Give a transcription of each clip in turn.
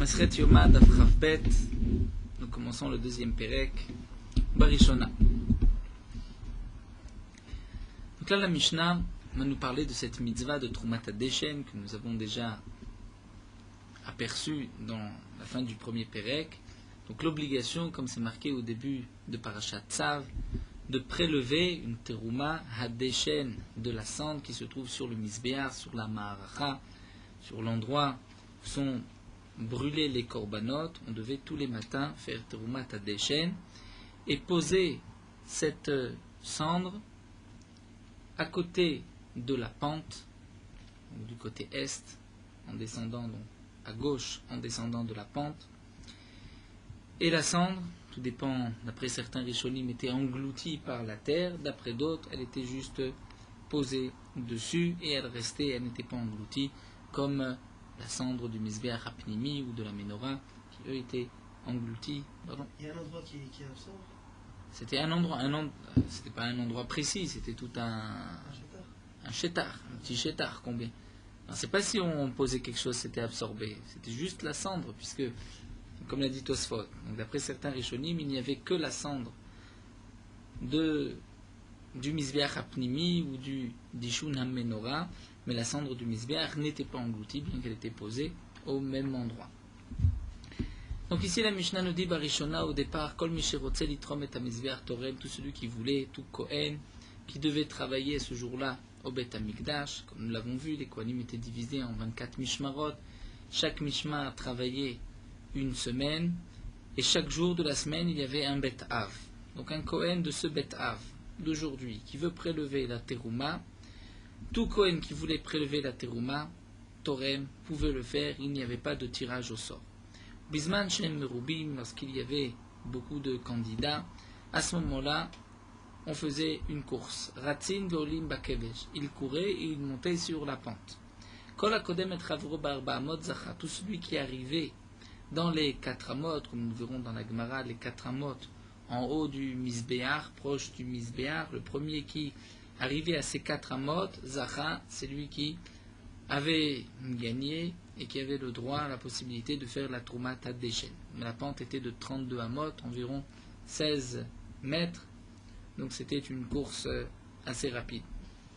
Masret Yoma Daf Chav Bet. Nous commençons le deuxième Perek, Barishona. Donc là, la Mishnah va nous parler de cette mitzvah de Trumat HaDeshen que nous avons déjà aperçue dans la fin du premier Perek. Donc l'obligation, comme c'est marqué au début de Parashat Tzav, de prélever une terouma hadeshen de la cendre qui se trouve sur le misbéar, sur la ma'aracha, sur l'endroit où sont brûlés les korbanot. On devait tous les matins faire terouma hadeshen et poser cette cendre à côté de la pente, donc du côté est, en descendant donc à gauche en descendant de la pente. Et la cendre, tout dépend, d'après certains rishonim, était engloutie par la terre, d'après d'autres, elle était juste posée dessus et elle restait, elle n'était pas engloutie, comme la cendre du misbéach hapnimi ou de la menorah, qui eux étaient engloutis. Pardon. Il y a un endroit qui absorbe. C'était un endroit, c'était pas un endroit précis, c'était tout un chétar, un petit chétar, combien. Alors, c'est pas si on posait quelque chose, c'était absorbé, c'était juste la cendre, puisque comme l'a dit Tosfot, d'après certains rishonim, il n'y avait que la cendre du misbéach hapnimi ou du dishun ha-menorah, mais la cendre du misbéach n'était pas engloutie, bien qu'elle était posée au même endroit. Donc ici la Mishnah nous dit Barishona au départ, Kol Mishirotze litrom et ha-misbéach torem, tout celui qui voulait, tout Kohen, qui devait travailler ce jour-là au Bet HaMikdash. Comme nous l'avons vu, les Kohanim étaient divisés en 24 mishmarot. Chaque mishmar travaillait une semaine, et chaque jour de la semaine, il y avait un Bet Av. Donc un Kohen de ce Bet Av d'aujourd'hui, qui veut prélever la terouma, tout Kohen qui voulait prélever la terouma, Torem, pouvait le faire, il n'y avait pas de tirage au sort. Bisman Shem Merubim, lorsqu'il y avait beaucoup de candidats, à ce moment-là, on faisait une course. Ratzin Veolim Bakevesh. Il courait et il montait sur la pente. Kol HaKodem et Chavro Barba Amot Zacha, tout celui qui arrivait dans les 4 amot, comme nous verrons dans la Gemara, les 4 amot en haut du misbéar, proche du misbéar, le premier qui arrivait à ces 4 amot, Zacha, c'est lui qui avait gagné et qui avait le droit, la possibilité de faire la Trumat HaDeshen. La pente était de 32 amot, environ 16 mètres, donc c'était une course assez rapide.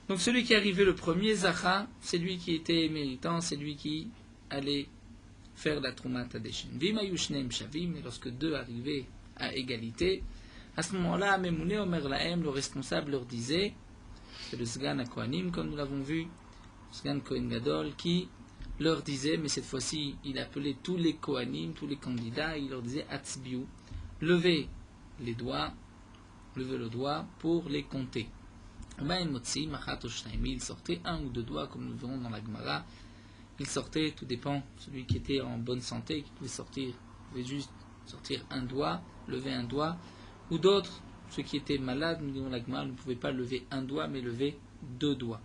Donc celui qui arrivait le premier, Zacha, c'est lui qui était méritant, c'est lui qui allait faire la Trumat HaDeshen. Vimayushneim shavim, et lorsque deux arrivaient à égalité, à ce moment-là, Memouné Omer Lahem, le responsable leur disait, c'est le Sgan HaKohanim, comme nous l'avons vu, Sgan Kohen Gadol, qui leur disait, mais cette fois-ci, il appelait tous les Kohanim, tous les candidats, il leur disait Atzbiu, levez le doigt pour les compter. Il sortait un ou deux doigts, comme nous verrons dans la Gemara. Il sortait, tout dépend, celui qui était en bonne santé, qui pouvait juste sortir un doigt, lever un doigt, ou d'autres, ceux qui étaient malades, nous disons la Gemara, ne pouvaient pas lever un doigt, mais lever 2 doigts.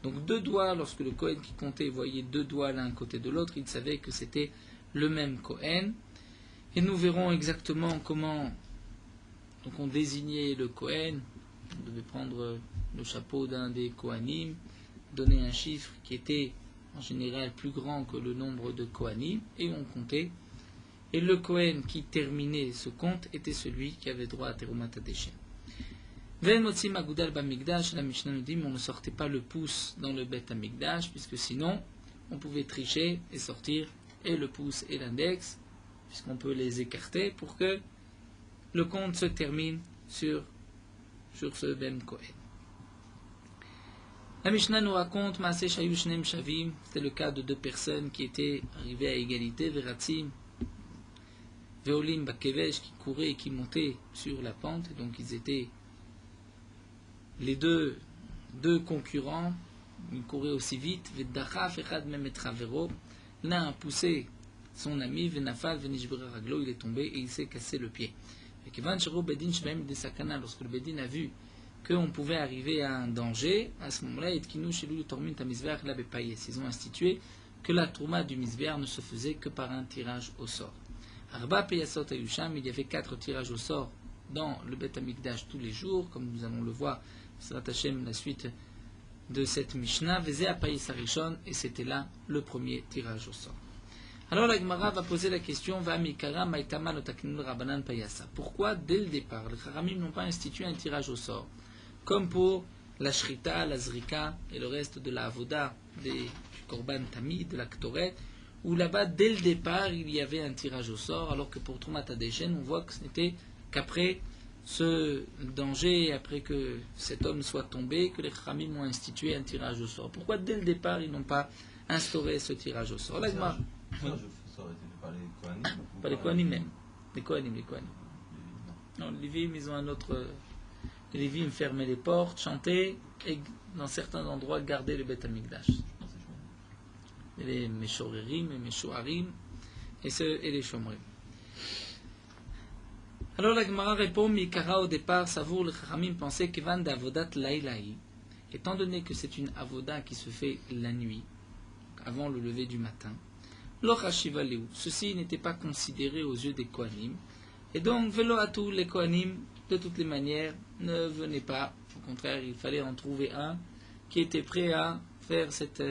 Donc 2 doigts, lorsque le Kohen qui comptait voyait 2 doigts l'un à côté de l'autre, il savait que c'était le même Kohen. Et nous verrons exactement comment donc on désignait le Kohen. On devait prendre le chapeau d'un des Kohanim, donner un chiffre qui était en général plus grand que le nombre de Kohanim, et on comptait. Et le Kohen qui terminait ce compte était celui qui avait droit à Terumat HaDeshen. Ven Motsim Agudal Bamikdash, la Mishnah nous dit, mais on ne sortait pas le pouce dans le Bet HaMikdash, puisque sinon on pouvait tricher et sortir et le pouce et l'index, puisqu'on peut les écarter pour que le compte se termine sur ce même Kohen. La Mishnah nous raconte Maaseh Shayu Shneim Shavim, c'était le cas de 2 personnes qui étaient arrivées à égalité, Veratzim, Veolim Bakevesh, qui couraient et qui montaient sur la pente, et donc ils étaient les deux concurrents, ils couraient aussi vite, Vedachaf Echad Mem et Travero, l'un a poussé son ami, Venafal Venishbera Raglo, il est tombé et il s'est cassé le pied. Et lorsque le Bedin a vu qu'on pouvait arriver à un danger, à ce moment-là, ils ont institué que la Trouma du Misbéar ne se faisait que par un tirage au sort. Il y avait 4 tirages au sort dans le Bet HaMikdash tous les jours, comme nous allons le voir, la suite de cette Mishnah, et c'était là le premier tirage au sort. Alors la Gemara va poser la question, pourquoi dès le départ les Chachamim n'ont pas institué un tirage au sort, comme pour la Shrita, la Zrika et le reste de la Avoda, des Korban Tamid, de la Ktoret, où là-bas dès le départ il y avait un tirage au sort, alors que pour Trumat HaDeshen on voit que ce n'était qu'après ce danger, après que cet homme soit tombé, que les Chachamim ont institué un tirage au sort. Pourquoi dès le départ ils n'ont pas instauré ce tirage au sort? Ça aurait été fait par les Kohanim. Pas les Kohanim même. Les Kohanim. Non, les Lévim, ils ont un autre. Les Lévim fermaient les portes, chantaient, et dans certains endroits gardaient le Beth Amikdash. Les Meshorerim, les Meshoharim, et les Shomrim. Alors la Gemara répond, Mikara au départ, Savour, le Chachamim pensait qu'Evan d'Avodat Laïlaï, étant donné que c'est une Avoda qui se fait la nuit, avant le lever du matin, ceci n'était pas considéré aux yeux des Kohanim, et donc velo à tous les Kohanim, de toutes les manières, ne venaient pas. Au contraire, il fallait en trouver un qui était prêt à faire cette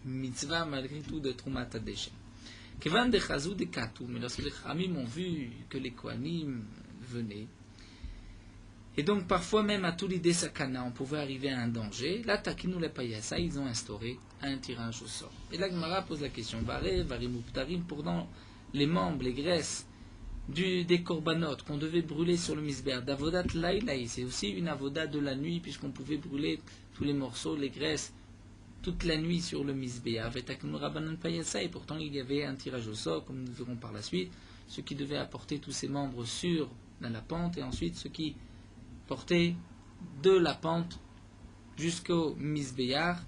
mitzvah malgré tout de Trumat HaDeshen. Kevan de Chazou de Katou, mais lorsque les Chachamim ont vu que les Kohanim venaient, et donc parfois même à tout l'idée sakana, on pouvait arriver à un danger, là takinu le payasa, ils ont instauré un tirage au sort. Et là Gemara pose la question, varé, varimuptarim, pour dans les membres, les graisses des korbanot qu'on devait brûler sur le misber, d'avodat laïlaï, c'est aussi une avoda de la nuit, puisqu'on pouvait brûler tous les morceaux, les graisses, toute la nuit sur le misber, avec takinu rabanan payasa, et pourtant il y avait un tirage au sort, comme nous verrons par la suite, ceux qui devaient apporter tous ces membres dans la pente, et ensuite ceux qui porté de la pente jusqu'au misbéar.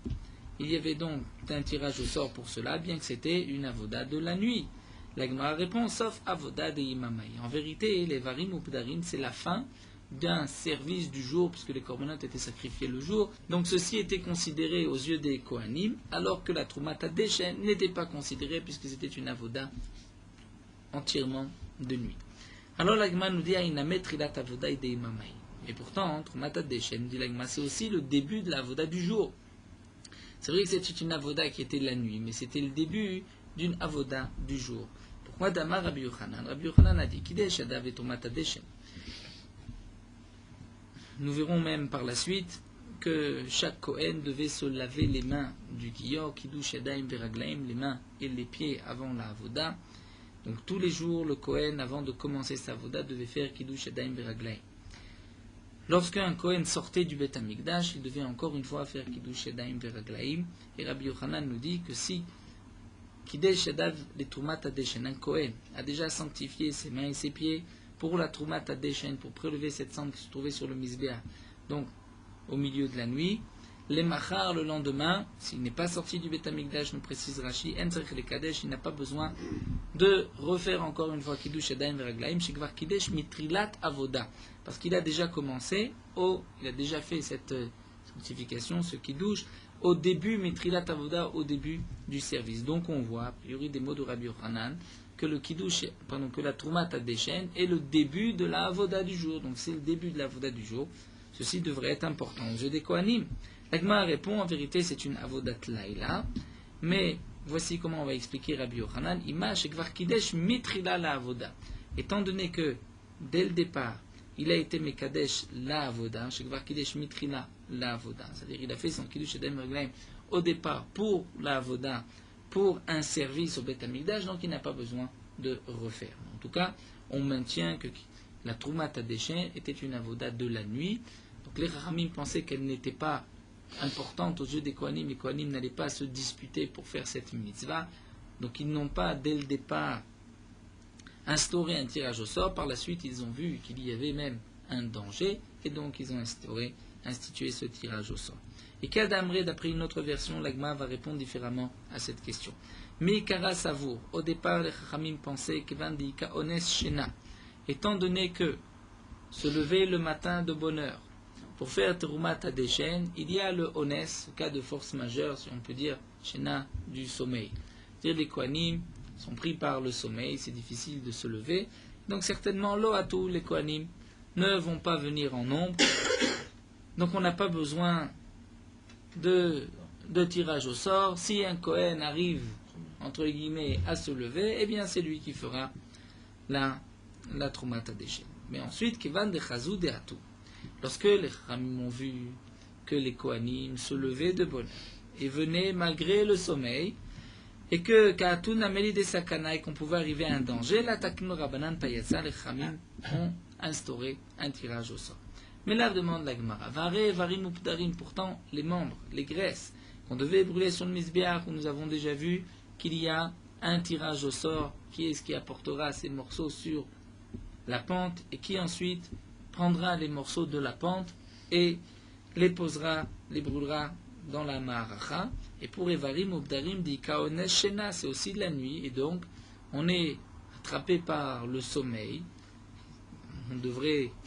Il y avait donc un tirage au sort pour cela, bien que c'était une avoda de la nuit. La Gemara répond, sauf avoda de imamaï. En vérité, les varim ou pdarim, c'est la fin d'un service du jour, puisque les korbanot étaient sacrifiés le jour. Donc ceci était considéré aux yeux des Kohanim, alors que la Trumat HaDeshen n'était pas considérée, puisque c'était une avoda entièrement de nuit. Alors la Gemara nous dit, inamet trilat avoda de imamaï. Et pourtant, Trumat HaDeshen, dit l'Agma, c'est aussi le début de la avoda du jour. C'est vrai que c'était une avoda qui était la nuit, mais c'était le début d'une avoda du jour. Pourquoi Damar Rabbi Yochanan? Rabbi Yochanan a dit Kidesh Adav et Trumat HaDeshen. Nous verrons même par la suite que chaque Kohen devait se laver les mains du Kiyor, Kiddush Yadayim Veraglaim, les mains et les pieds avant la avoda. Donc tous les jours, le Kohen, avant de commencer sa avoda, devait faire Kiddush Yadayim Veraglaim. Lorsqu'un Kohen sortait du Beth Amikdash, il devait encore une fois faire Kiddush Yadayim Veraglaim. Et Rabbi Yochanan nous dit que si Kiddush Yadav le Trumat HaDeshen, un Kohen a déjà sanctifié ses mains et ses pieds pour la Trumat HaDeshen, pour prélever cette cendre qui se trouvait sur le Misbéah, donc au milieu de la nuit, les machar le lendemain, s'il n'est pas sorti du Beth Amikdash, nous précise Rashi, en tzarich le Kadesh, il n'a pas besoin de refaire encore une fois Kiddush Yadayim Veraglaim, Shekvar Kiddush Mitrilat Avoda, parce qu'il a déjà commencé, il a déjà fait cette sanctification, ce Kiddush, au début, Mitrilat Avoda, au début du service. Donc on voit, a priori des mots de Rabbi Yochanan, que que la Trumat HaDeshen est le début de la Avoda du jour. Donc c'est le début de la Avoda du jour. Ceci devrait être important aux yeux des Kohanim. L'Agma répond, en vérité c'est une Avodat Laïla, mais voici comment on va expliquer Rabbi Yochanan. Ima shekvar kidesh mitrila la Avoda. Étant donné que, dès le départ, il a été Mekadesh la Avoda, shekvar kidesh mitrila la Avoda, c'est-à-dire il a fait son Kiddush Yadayim Veraglaim au départ pour la Avoda, pour un service au Beth Amikdash, donc il n'a pas besoin de refaire. En tout cas, on maintient que la Trumat HaDeshen était une avoda de la nuit. Donc les Chachamim pensaient qu'elle n'était pas importante aux yeux des Kohanim. Les Kohanim n'allaient pas se disputer pour faire cette mitzvah. Donc ils n'ont pas, dès le départ, instauré un tirage au sort. Par la suite, ils ont vu qu'il y avait même un danger, et donc ils ont institué ce tirage au sort. Et Kadamré, d'après une autre version, l'Agma va répondre différemment à cette question. Mais Kara Savour, au départ, les Chachamim pensaient que Vandika Ones Shena, étant donné que se lever le matin de bonne heure pour faire Terumat HaDeshen, il y a le Ones, cas de force majeure, si on peut dire, Shena, du sommeil. C'est-à-dire les Kohanim sont pris par le sommeil, c'est difficile de se lever. Donc certainement, Loatou, les Kohanim, ne vont pas venir en nombre. Donc on n'a pas besoin de tirage au sort. Si un Kohen arrive entre guillemets, à se lever, eh bien c'est lui qui fera la Trumat HaDeshen. Mais ensuite, Kevan de Chazou de Hatou. Lorsque les Chachamim ont vu que les Kohanim se levaient de bonne heure et venaient malgré le sommeil, et que Ka'atun Ameli de Sakana et qu'on pouvait arriver à un danger, la Taknu Rabbanan Payatza, les Chachamim ont instauré un tirage au sort. Mais là demande la Gemara, Varé, Varim Updarim, pourtant les membres, les graisses qu'on devait brûler sur le Mizbeach, où nous avons déjà vu qu'il y a un tirage au sort, qui est ce qui apportera ces morceaux sur la pente et qui ensuite prendra les morceaux de la pente et les posera, les brûlera dans la Maharacha. Et pour Evarim Ubdarim dit Kaones Shena, c'est aussi de la nuit, et donc on est attrapé par le sommeil.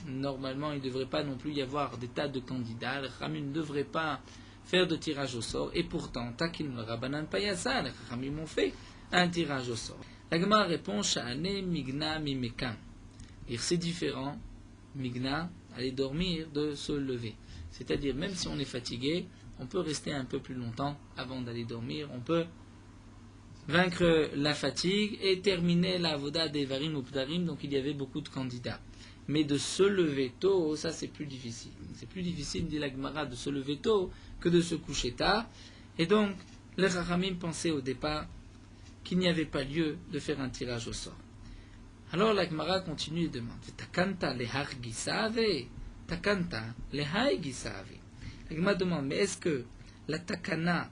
Normalement, il ne devrait pas non plus y avoir des tas de candidats. Les Chachamim ne devraient pas faire de tirage au sort, et pourtant, Takin le Rabbanan Payasa, les Chachamim ont fait un tirage au sort. La Gemara répond Sha'ane Migna Mimekam. C'est différent, Migna, aller dormir, de se lever. C'est-à-dire, même si on est fatigué, on peut rester un peu plus longtemps avant d'aller dormir. On peut vaincre la fatigue et terminer la avoda d'Evarim ou Pdarim. Donc il y avait beaucoup de candidats. Mais de se lever tôt, ça c'est plus difficile. C'est plus difficile, dit la Gemara, de se lever tôt que de se coucher tard. Et donc, les Chachamim pensaient au départ qu'il n'y avait pas lieu de faire un tirage au sort. Alors la Gemara continue et demande Takanta lehar gisave, Takanta lehai gisave. La Gemara demande, mais est-ce que la takana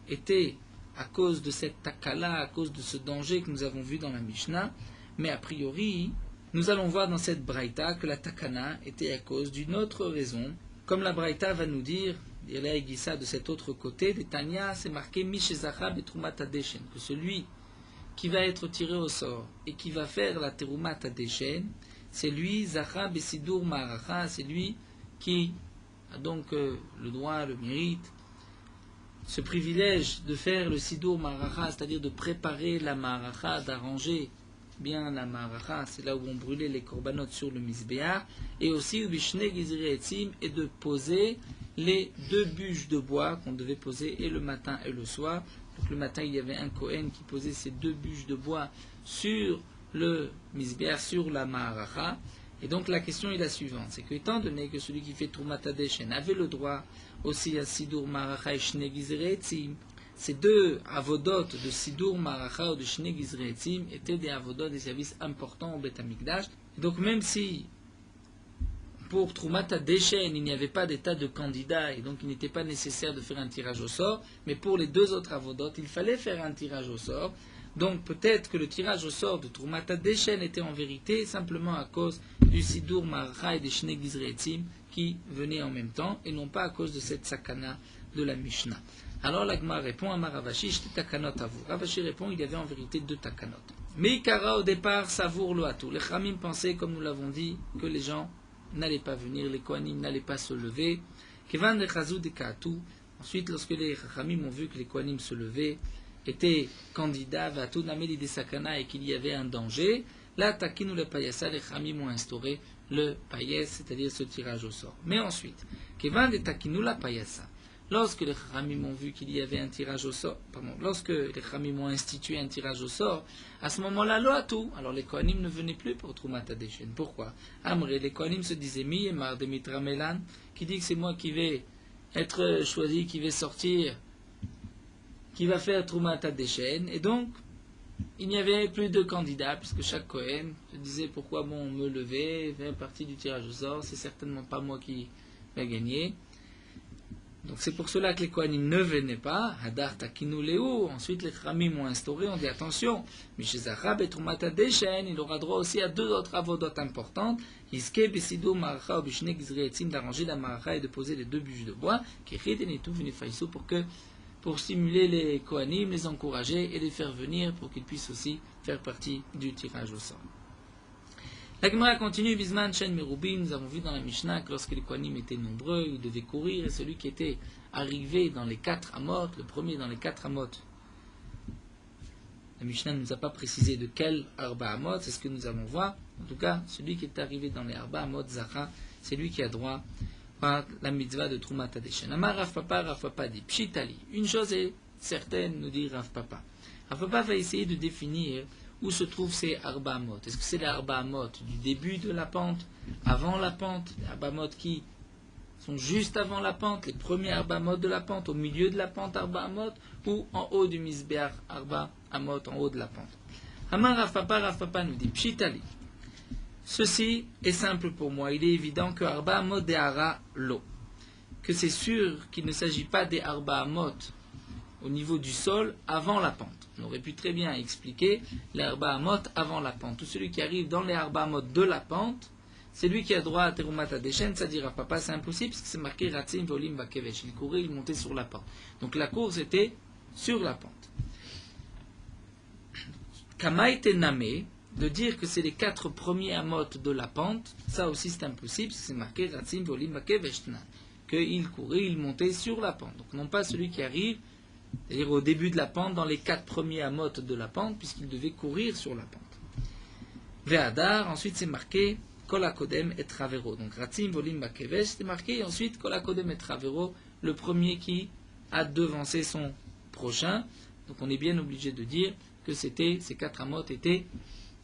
était à cause de cette takala, à cause de ce danger que nous avons vu dans la Mishnah? Mais a priori, nous allons voir dans cette braïta que la takana était à cause d'une autre raison. Comme la braïta va nous dire, Lehai Gisa de cet autre côté, des Tanya, c'est marqué Mishezacha betrumat hadeshen, que celui qui va être tiré au sort et qui va faire la terumat hadeshen, c'est lui, Zacha besidur ma'aracha, c'est lui qui a donc le droit, le mérite, ce privilège de faire le sidur ma'aracha, c'est-à-dire de préparer la ma'aracha, d'arranger bien la ma'aracha, c'est là où on brûlait les korbanot sur le misbéach, et aussi ubishne gizri etzim, et de poser les 2 bûches de bois qu'on devait poser et le matin et le soir. Donc le matin il y avait un Kohen qui posait ces 2 bûches de bois sur le misbéach, sur la ma'aracha. Et donc la question est la suivante, c'est que étant donné que celui qui fait Trumat HaDeshen avait le droit aussi à Sidur Ma'aracha et Shne Gizrei Etzim, ces 2 avodot de Sidur Ma'aracha ou de Shne Gizrei Etzim étaient des avodot, des services importants au Beth Amikdash. Et donc même si pour Trumat HaDeshen il n'y avait pas des tas de candidats et donc il n'était pas nécessaire de faire un tirage au sort, mais pour les 2 autres avodot il fallait faire un tirage au sort. Donc peut-être que le tirage au sort de Trumat HaDeshen était en vérité simplement à cause du Sidur Ma'aracha et des Shne Gizrei Etzim qui venaient en même temps et non pas à cause de cette sakana de la Mishnah. Alors la Gemara répond à Ravashi, j'étais takanot à vous. Ravashi répond, il y avait en vérité 2 takanot. Mais Ikara au départ savoure le hatou. Les Chachamim pensaient, comme nous l'avons dit, que les gens n'allaient pas venir, les Kohanim n'allaient pas se lever. Kevan de Chazou de Ka'atou. Ensuite, lorsque les Chachamim ont vu que les Kohanim se levaient, étaient candidats à tout nameli des sakana et qu'il y avait un danger, là, Takinu le payasa, les Chachamim ont instauré le payes, c'est-à-dire ce tirage au sort. Mais ensuite, Kevan de Takinu la payasa. Lorsque les Chachamim ont vu qu'il y avait un tirage au sort, lorsque les Chachamim ont institué un tirage au sort, à ce moment-là, lo hatou. Alors les Kohanim ne venaient plus pour Trumat HaDeshen. Pourquoi? Amré, les Kohanim se disaient mi et mar de mitra melan, qui dit que c'est moi qui vais être choisi, qui vais sortir, qui va faire Trumat HaDeshen. Et donc, il n'y avait plus de candidats, puisque chaque Kohen se disait pourquoi bon me lever, faire partie du tirage au sort, c'est certainement pas moi qui vais gagner. Donc c'est pour cela que les Kohanim ne venaient pas. Hadar takinu leu. Ensuite les Chachamim ont instauré, on dit attention, Mishezachab et Trumat HaDeshen, il aura droit aussi à 2 autres avodot importantes. Yiske besidur ma'aracha ou bishne gizrei etzim, d'arranger la ma'aracha et de poser les 2 bûches de bois. Kichid et netou v'nefaisu, pour stimuler les Kohanim, les encourager et les faire venir pour qu'ils puissent aussi faire partie du tirage au sort. La Gemara continue, Bisman Shen Merubim, nous avons vu dans la Mishnah que lorsque les Kohanim étaient nombreux, ils devaient courir, et celui qui était arrivé dans les 4 amot, le premier dans les 4 amot, la Mishnah ne nous a pas précisé de quel Arba amot, c'est ce que nous allons voir. En tout cas, celui qui est arrivé dans les Arba amot Zacha, c'est lui qui a droit à la mitzvah de Trumat HaDeshen. Amar Rav Papa dit, Pshitali, une chose est certaine, nous dit Rav Papa. Rav Papa va essayer de définir où se trouvent ces Arba Amot. Est-ce que c'est les Arba Amot du début de la pente, avant la pente, les Arba Amot qui sont juste avant la pente, les premiers Arba Amot de la pente, au milieu de la pente Arba Amot, ou en haut du Misbeach Arba Amot, en haut de la pente. Amar Rav Papa nous dit, Pshitali. Ceci est simple pour moi. Il est évident que Arba Amot de Hara Lo. Que c'est sûr qu'il ne s'agit pas des Arba Amot au niveau du sol avant la pente. On aurait pu très bien expliquer les Arba Amot avant la pente. Tout celui qui arrive dans les Arba Amot de la pente, c'est lui qui a droit à Terumat Adeshen, c'est-à-dire à Papa, c'est impossible parce que c'est marqué Ratzim Volim Bakevesh. Il courait, il montait sur la pente. Donc la course était sur la pente. Kamaïte Name, de dire que c'est les 4 premiers Amot de la pente, ça aussi c'est impossible parce que c'est marqué Ratzim Volim Bakevesh, qu'il courait, il montait sur la pente. Donc non pas celui qui arrive, c'est-à-dire au début de la pente, dans les 4 premiers Amot de la pente, puisqu'il devait courir sur la pente. Ve'adar, ensuite c'est marqué Kol HaKodem et Travero. Donc Ratzim Volim Bakevesh, c'est marqué, et ensuite Kol HaKodem et Travero, le premier qui a devancé son prochain. Donc on est bien obligé de dire que ces 4 Amot étaient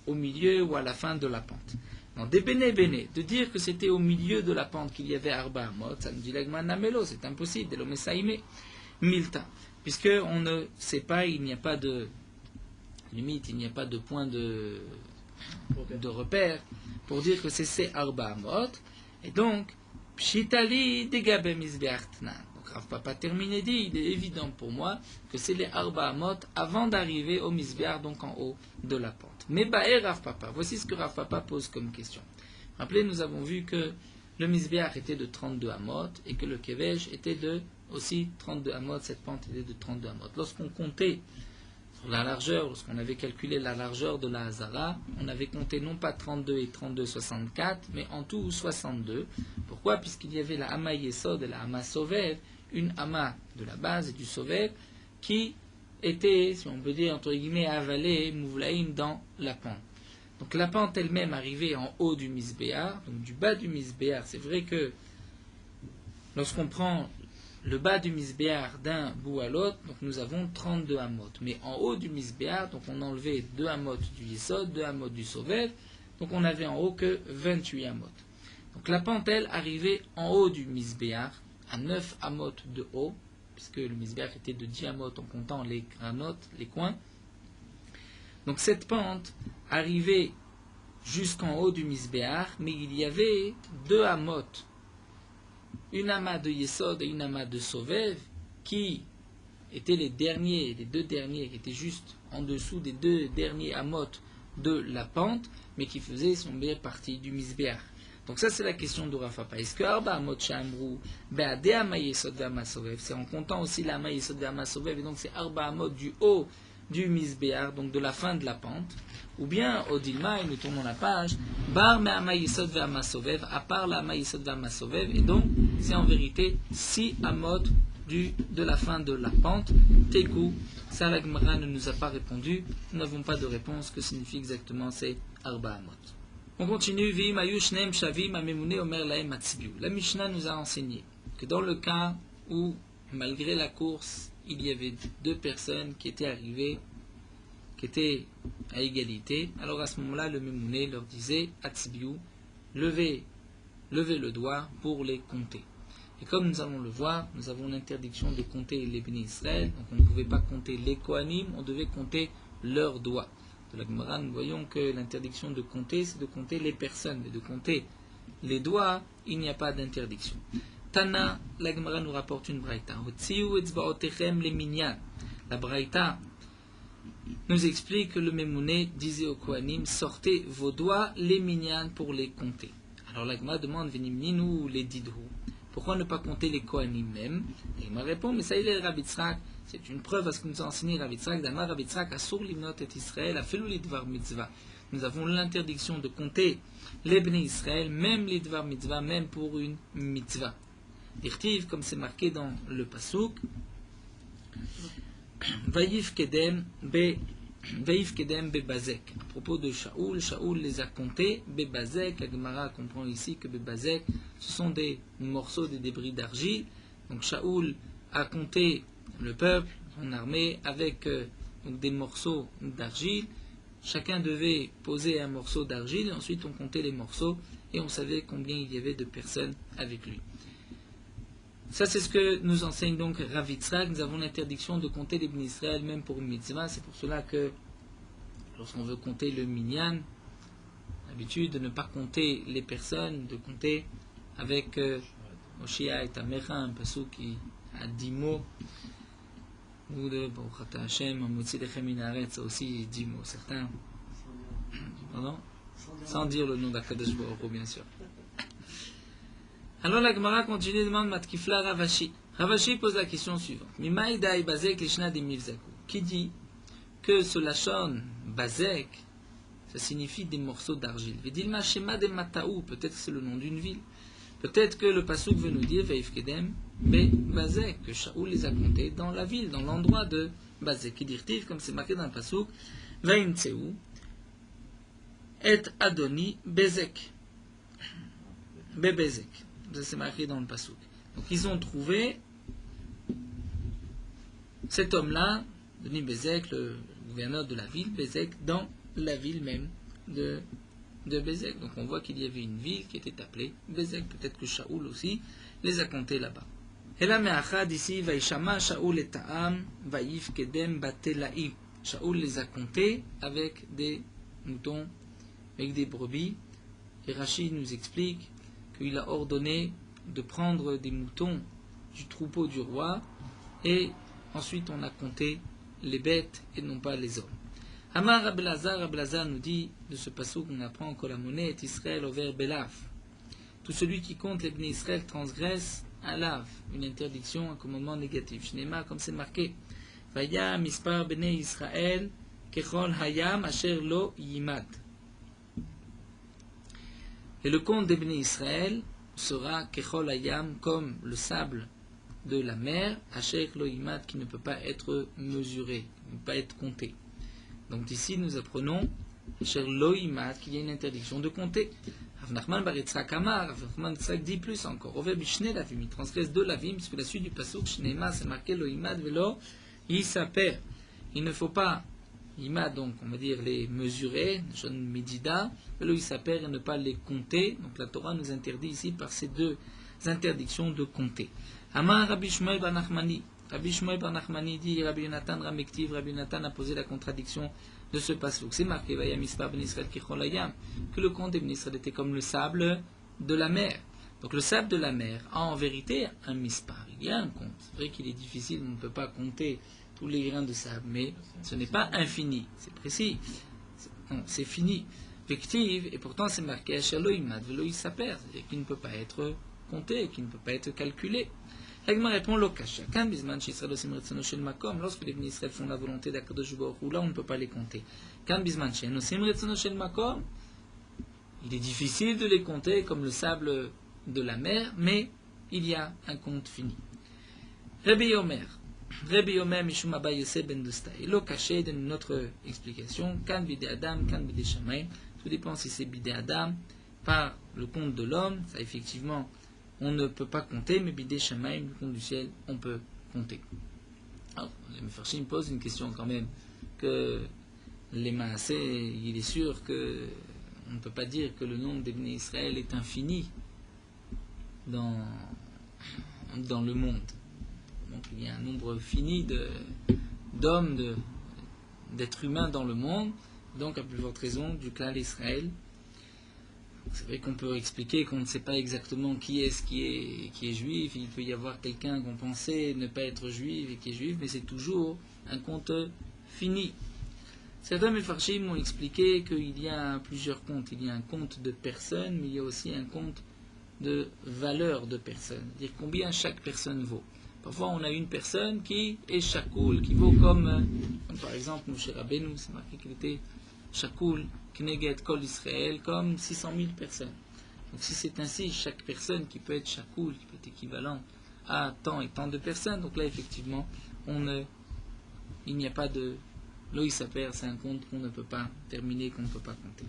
au milieu ou à la fin de la pente. Non, des Bene, de dire que c'était au milieu de la pente qu'il y avait Arba Amot, ça nous dit l'Agman Namelo, c'est impossible, de l'Omesaïme, Milta. Puisque on ne sait pas, il n'y a pas de limite, il n'y a pas de point de repère pour dire que c'est ces Arba Amot. Et donc, Pshitali Degabe Misbeartnan. Donc Rav Papa termine et dit, il est évident pour moi que c'est les Arba Amot avant d'arriver au Misbear, donc en haut de la pente. Mais Baé Rav Papa, voici ce que Rav Papa pose comme question. Rappelez, nous avons vu que le Misbear était de 32 Amot et que le Kevesh était de aussi 32 Amot, cette pente était de 32 Amot. Lorsqu'on comptait sur la largeur, lorsqu'on avait calculé la largeur de la Hazara, on avait compté non pas 32 et 32, 64, mais en tout 62. Pourquoi? Puisqu'il y avait la Hama Yesod et la Hama Sovev, une Hama de la base et du Sovev, qui était, si on peut dire, entre guillemets, avalée, Mouvlaïm, dans la pente. Donc la pente elle-même arrivait en haut du Misbéar, donc du bas du Misbéar. C'est vrai que lorsqu'on prend le bas du Misbéar d'un bout à l'autre, donc nous avons 32 Amot. Mais en haut du Misbéar, donc on enlevait 2 Amot du Yesod, 2 Amot du Sovev, donc on avait en haut que 28 Amot. Donc la pente, elle, arrivait en haut du Misbéar, à 9 Amot de haut, puisque le Misbéar était de 10 Amot en comptant les granotes, les coins. Donc cette pente arrivait jusqu'en haut du Misbéar, mais il y avait 2 Amot, une Ama de Yesod et une Ama de Sovev, qui étaient les deux derniers, qui étaient juste en dessous des 2 derniers Amot de la pente, mais qui faisaient son meilleure partie du Misbéar. Donc ça c'est la question de Rav Papa. Est-ce que Arba Amot Shamrou Be'ade Ama Yesod Ama Sovev, c'est en comptant aussi la Ama Yesod Ama Sovev, et donc c'est Arba Amot du haut du Misbéar, donc de la fin de la pente, ou bien au Dilma, et nous tournons la page, Bar me Ama Yesod Ama Sovev, à part la Ama Yesod Ama Sovev, et donc c'est en vérité 6 Amot de la fin de la pente. Tekou, ça la Gemara ne nous a pas répondu, nous n'avons pas de réponse, que signifie exactement ces Arba Amot. On continue, la Mishnah nous a enseigné que dans le cas où, malgré la course, il y avait 2 personnes qui étaient arrivées, qui étaient à égalité, alors à ce moment-là, le Memouné leur disait, Atzbiou, levez le doigt pour les compter. Et comme nous allons le voir, nous avons l'interdiction de compter les Béné Israël, donc on ne pouvait pas compter les Kohanim, on devait compter leurs doigts. De la Gemara, nous voyons que l'interdiction de compter, c'est de compter les personnes, mais de compter les doigts, il n'y a pas d'interdiction. Tana, la Gemara nous rapporte une braïta. La braïta nous explique que le Memouné disait aux Kohanim, sortez vos doigts, les minyan, pour les compter. Alors la Gemara demande, venimninu ou les didhu. Pourquoi ne pas compter les Kohanim même? Et il me répond, mais ça il est le Rabbi Tzrak. C'est une preuve à ce que nous a enseigné Rabbi Tzrak. D'Amar Rabbi Tzrak, Asur limnot et Israël, a felou lidvar mitzvah. Nous avons l'interdiction de compter les Bnei Israël, même lidvar mitzvah, même pour une mitzvah. Dirtiv, comme c'est marqué dans le Pasuk, Vaïf kedem bebazek. À propos de Shaoul, Shaoul les a comptés, bebazek. La Gemara comprend ici que bebazek, ce sont des morceaux, des débris d'argile. Donc Shaoul a compté le peuple, son armée, avec donc des morceaux d'argile. Chacun devait poser un morceau d'argile et ensuite on comptait les morceaux et on savait combien il y avait de personnes avec lui. Ça, c'est ce que nous enseigne donc Rav Yitzhak. Nous avons l'interdiction de compter les Bnei Israël même pour une mitzvah. C'est pour cela que lorsqu'on veut compter le minyan, l'habitude de ne pas compter les personnes, de compter avec Oshia et Tamecha, un passou qui a 10 mots, ou de Baruch Hashem, Motzi Lechem Min Haaretz, ça aussi 10 mots, certains. Pardon? Sans dire le nom d'Akadosh Baruch Hu, bien sûr. Alors la Gemara continue, demande Matkifla Ravashi. Ravashi pose la question suivante. Mimai Dai Bazek Lishna de Mivzaku. Qui dit que ce lachon Bazek, ça signifie des morceaux d'argile. Vedilma Shema de Mataou, peut-être que c'est le nom d'une ville. Peut-être que le Passouk veut nous dire Veif Kedem Be Bazek, que Shaoul les a comptés dans la ville, dans l'endroit de Bazek. Qui dit comme c'est marqué dans le Passouk, Vaimtseu et Adoni Bezek. Bebezek. Ça c'est marqué dans le Passouk. Donc ils ont trouvé cet homme-là, Denis Bezek, le gouverneur de la ville, Bezek, dans la ville même de Bezek. Donc on voit qu'il y avait une ville qui était appelée Bezek. Peut-être que Shaoul aussi les a comptés là-bas. Et là, Me'achad ici, Vaishama Shaoul et Ta'am, Vaif Kedem Batela'i. Shaoul les a comptés avec des moutons, avec des brebis. Et Rachid nous explique qu'il a ordonné de prendre des moutons du troupeau du roi et ensuite on a compté les bêtes et non pas les hommes. Amar Abelazar nous dit de ce passage qu'on apprend que la monnaie est Israël over Belav. Tout celui qui compte les Bnei Israël transgresse un lave, une interdiction, un commandement négatif. Shnema, comme c'est marqué, Vaya mispar Bnei Israël kechol hayam asher lo yimad. Et le compte des Bnei Israël sera Kechol Hayam, comme le sable de la mer, Asher Lo Yimad, qui ne peut pas être mesuré, ne peut pas être compté. Donc ici nous apprenons Asher Lo Yimad, qu'il y a une interdiction de compter. Rav Nachman bar Yitzhak Amar, Rav Nachman dit plus encore, Ove Bishne Lavim, il transgresse deux Lavim, puisque la suite du pasuk Shnema, c'est marqué Lo Yimad Velo Yisaper. Il ne faut pas Yimad, donc on va dire les mesurer, John Medida, Velo Yisaper, et ne pas les compter. Donc la Torah nous interdit ici par ces deux interdictions de compter. Amar Rabbi Shmuel bar Nachmani. Rabbi Shmuel bar Nachmani dit Rabbi Yonatan Ramektiv, Rabbi Yonatan a posé la contradiction de ce pasuk. C'est marqué Vaya Mispar Ben Israël Kichol Hayam, que le compte des Ben Israël était comme le sable de la mer. Donc le sable de la mer a en vérité un mispar. Il y a un compte. C'est vrai qu'il est difficile, on ne peut pas compter tous les grains de sable, mais ce n'est pas infini. C'est précis. C'est fini. Vective, et pourtant c'est marqué Shaloimad Velo Yisaper, c'est-à-dire qu'il ne peut pas être compté, qu'il ne peut pas être calculé. L'Agma répond Lokasha. Quand Bisman Shisrael Osim Retzono Shel Makom, lorsque les Bnei Israël font la volonté d'Akadosh Baruch Hu, là on ne peut pas les compter. Quand Bisman Shen Osim Retzono Shel Makom, il est difficile de les compter comme le sable de la mer, mais il y a un compte fini. Rabbi Yomer Mishum Abba Yosef ben Dostai. Lokasha donne une autre explication. Kan Bidei Adam, Kan Bidei Shamayim. Tout dépend si c'est Bidei Adam par le compte de l'homme, ça effectivement on ne peut pas compter, mais Bidei Shamayim, le compte du ciel, on peut compter. Alors, les Mefarshim posent une question quand même, que les Maaseh, il est sûr que on ne peut pas dire que le nombre des Bnei Israël est infini dans le monde. Donc il y a un nombre fini d'hommes, d'êtres humains dans le monde, donc à plus forte raison du clan d'Israël. C'est vrai qu'on peut expliquer qu'on ne sait pas exactement qui est juif. Il peut y avoir quelqu'un qu'on pensait ne pas être juif et qui est juif, mais c'est toujours un compte fini. Certains Mefarshim m'ont expliqué qu'il y a plusieurs comptes. Il y a un compte de personnes, mais il y a aussi un compte de valeur de personnes. C'est-à-dire combien chaque personne vaut. Parfois on a une personne qui est shakoul, qui vaut comme par exemple Moshe Rabbeinu, c'est marqué qu'il était shakoul, Kneget Kol Israël, comme 600 000 personnes. Donc si c'est ainsi, chaque personne qui peut être shakoul, qui peut être équivalent à tant et tant de personnes, donc là effectivement, il n'y a pas de Loïsaper, c'est un compte qu'on ne peut pas terminer, qu'on ne peut pas compter.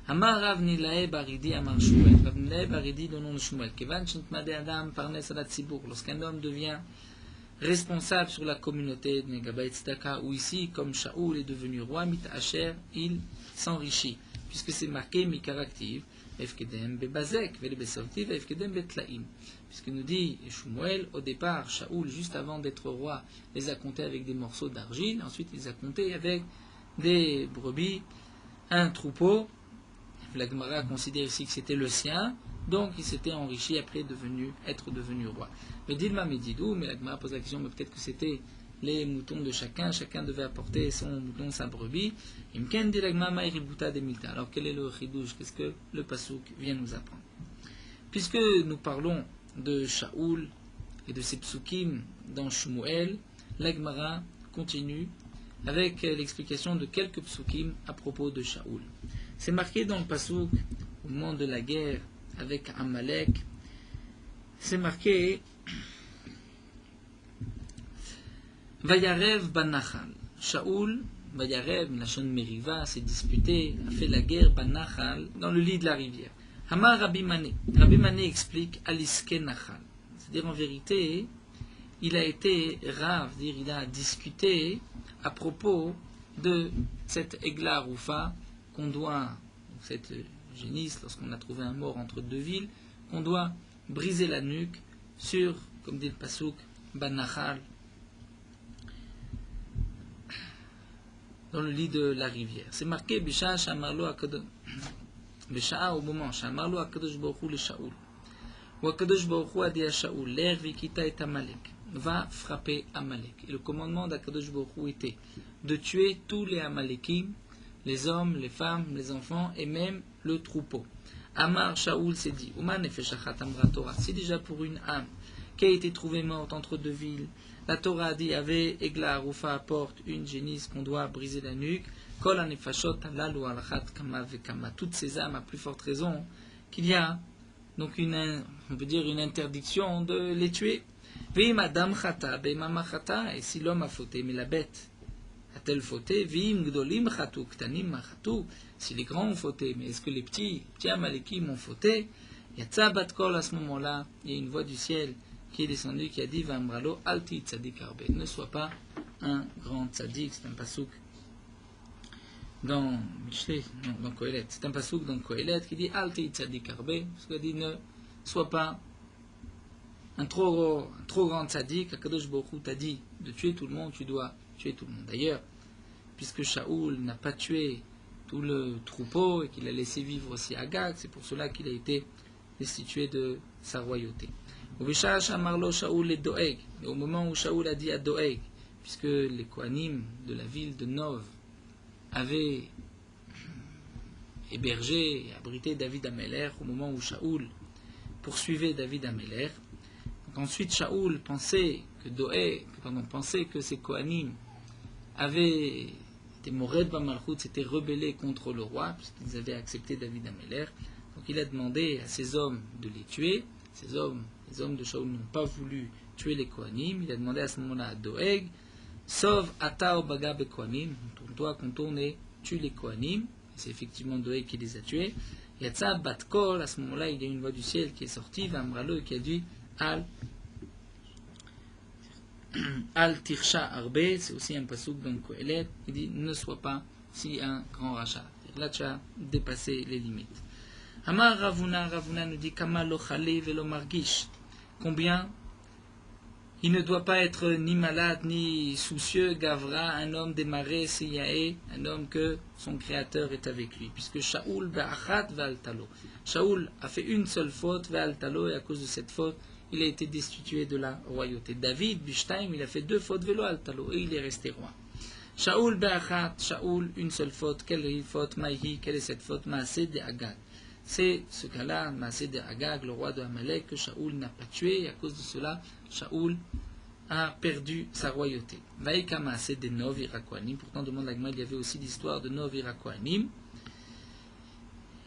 Amar Rav Nilae Baridi Amar Shmuel. Rav Nilae Baridi, le nom de Shmuel. Kevan Shintmade Adam Parnes Alat Sibour. Lorsqu'un homme devient responsable sur la communauté de Megabait Tzedaka, où ici, comme Shaoul est devenu roi, Mit'asher, il s'enrichit, puisque c'est marqué Mikaraktiv, Efkedem Bebazek, Velebesovtiv, Efkedem Betlaim. Puisque nous dit Shmuel, au départ, Shaoul, juste avant d'être roi, les a comptés avec des morceaux d'argile, ensuite il les a comptés avec des brebis, un troupeau. La Gemara considère ici que c'était le sien, donc il s'était enrichi après être devenu roi. Mais Dilma Medidou, mais la Gemara pose la question, mais peut-être que c'était les moutons de chacun devait apporter son mouton, sa brebis. Imken dit la Gemara Maïributa de Milta. Alors quel est le chidouche? Qu'est-ce que le Passouk vient nous apprendre? Puisque nous parlons de Shaoul et de ses psukim dans Shmuel, la Gemara continue avec l'explication de quelques psukim à propos de Shaoul. C'est marqué dans le Passouk, au moment de la guerre avec Amalek, c'est marqué Vayarev Banachal. Shaoul, Vayarev, Lachon Meriva, s'est disputé, a fait la guerre Banachal dans le lit de la rivière. Hamar Rabbi Mané. Rabbi Mané explique Aliske Nachal. C'est-à-dire en vérité, il a été rave, il a discuté à propos de cette Egla Roufa qu'on doit, cette génisse, lorsqu'on a trouvé un mort entre deux villes, qu'on doit briser la nuque sur, comme dit le Passouk, Banachal, dans le lit de la rivière. C'est marqué Bisha Shamarlo Akadosh, Bisha au moment Shamarlo Akadosh Baruch Hu le Shaoul. Ou Akadosh Baruch Hu a dit à Shaoul, l'air Vikita et Amalek, va frapper Amalek. Et le commandement d'Akadosh Baruch Hu était de tuer tous les Amalekim, les hommes, les femmes, les enfants et même le troupeau. Amar Shaoul s'est dit, Uman Nefeshachat Amra Torah, c'est déjà pour une âme qui a été trouvée morte entre deux villes. La Torah a dit, Ave Egla Arufa apporte une génisse qu'on doit briser la nuque. Kol Anefashot Alalu Alchat Kama Vekama. Toutes ces âmes, à plus forte raison, qu'il y a donc on peut dire une interdiction de les tuer. Veim Adam Chata, Beimama Chata, et si l'homme a fauté, mais la bête a-t-elle fauté? Veim Gdolim Chatu, Ktanim Chatu, si les grands ont fauté, mais est-ce que les petits Amalekim ont fauté? Yatsa Bat Kol, à ce moment-là, il y a une voix du ciel qui est descendu, qui a dit Vamralo Alti Tzadik Arbe, ne sois pas un grand tzadik. C'est un pasouk dans Mishlei, non, dans Kohelet. C'est un pasouk dans Kohelet qui dit Alti Tzadik Arbe, parce qu'il dit ne sois pas un trop grand tzadik. Akadosh Baruch Hu t'a dit de tuer tout le monde, tu dois tuer tout le monde. D'ailleurs, puisque Shaoul n'a pas tué tout le troupeau et qu'il a laissé vivre aussi Agag, c'est pour cela qu'il a été destitué de sa royauté. Et au moment où Shaoul a dit à Doeg, puisque les Kohanim de la ville de Nov avaient hébergé et abrité David Améler, au moment où Shaoul poursuivait David Améler, ensuite Shaoul pensait que ces Kohanim avaient été Mored Bamalchut, s'étaient rebellés contre le roi, puisqu'ils avaient accepté David Améler. Donc il a demandé à ces hommes de les tuer. Les hommes de Shaoul n'ont pas voulu tuer les Kohanim. Il a demandé à ce moment-là à Doeg, sauve Ata Obaga be Kohanim, tourne-toi, contourne et tue les Kohanim. C'est effectivement Doeg qui les a tués. Yatsa Bat Kol, à ce moment-là, il y a une voix du ciel qui est sortie, Vamralo, et qui a dit Al Tirsha Arbe, c'est aussi un pasouk dans Kohelet, il dit ne sois pas si un grand rachat. Là tu as dépassé les limites. Amar Ravuna nous dit Kama lo chale velo margish. Combien il ne doit pas être ni malade ni soucieux, Gavra, un homme démarré, Siyae, un homme que son créateur est avec lui. Puisque Shaoul ba'achat ve'altalo. Shaoul a fait une seule faute, ve'altalo, et à cause de cette faute, il a été destitué de la royauté. David, Bishtaim, il a fait 2 fautes, velo altalo, et il est resté roi. Shaoul ba'achat, Shaoul, une seule faute. Quelle faute? Maïhi, quelle est cette faute? Maaseh de Agag. C'est ce cas-là, Maaseh de Agag, le roi de Amalek, que Shaoul n'a pas tué, et à cause de cela, Shaoul a perdu sa royauté. Vaïka Maaseh de Nov Irakoanim. Pourtant, demande la Gemara, il y avait aussi l'histoire de Nov Irakoanim.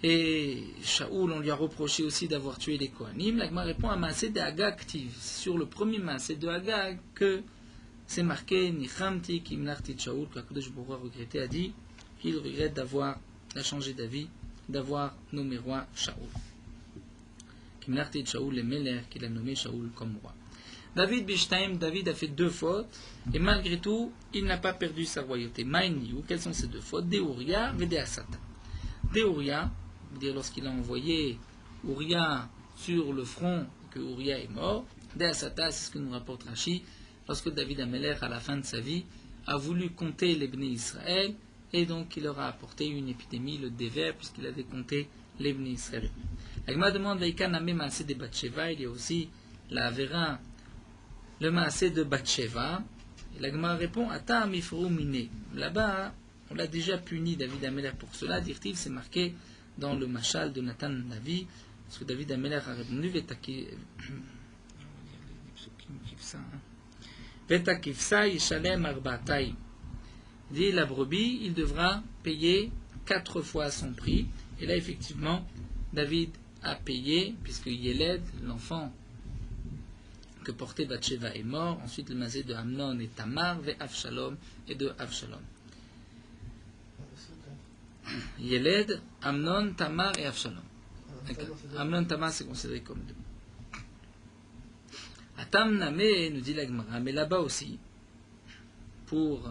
Et Shaoul, on lui a reproché aussi d'avoir tué les Kohanim. La Gemara répond à Maaseh de Agag active. C'est sur le premier Maaseh de Agag que c'est marqué Nichamti Kimnarti Shaoul, que Akadosh Baruch Hu a regretté, a dit qu'il regrette d'avoir changé d'avis, d'avoir nommé roi Shaoul. Kimnarti Shaoul le Meler, qu'il a nommé Shaoul comme roi. David Bishtaim, David a fait 2 fautes, et malgré tout, il n'a pas perdu sa royauté. Maïniou, quelles sont ces 2 fautes? De Uriah et de Asata. De Uriah, lorsqu'il a envoyé Uriah sur le front, que Uriah est mort. De Asata, c'est ce que nous rapporte Rashi, lorsque David Amelech, à la fin de sa vie, a voulu compter les Bnei Israël, et donc il leur a apporté une épidémie, le déver, puisqu'il avait compté les Bnei Israël. La Gemara demande, Vaikan Amé Maaseh de Bathsheba, il y a aussi la Avera, le Maaseh de Bathsheba. Et la Gemara répond, Ata Mifrou Miné. Là-bas, on l'a déjà puni, David Amelech, pour cela. Dirtiv, c'est marqué dans le Machal de Nathan Navi, parce que David Amelech a répondu, Veta Kifsa Yishalem Arbatai. Dit la brebis, il devra payer 4 fois son prix. Et là, effectivement, David a payé, puisque Yéled, l'enfant que portait Bathsheba, est mort. Ensuite, le masé de Amnon et Tamar, ve Avshalom et de Avshalom. Yéled, Amnon, Tamar et Avshalom. Amnon, Tamar, c'est considéré comme 2. Atam Namé, nous dit la Gemara, mais là-bas aussi, pour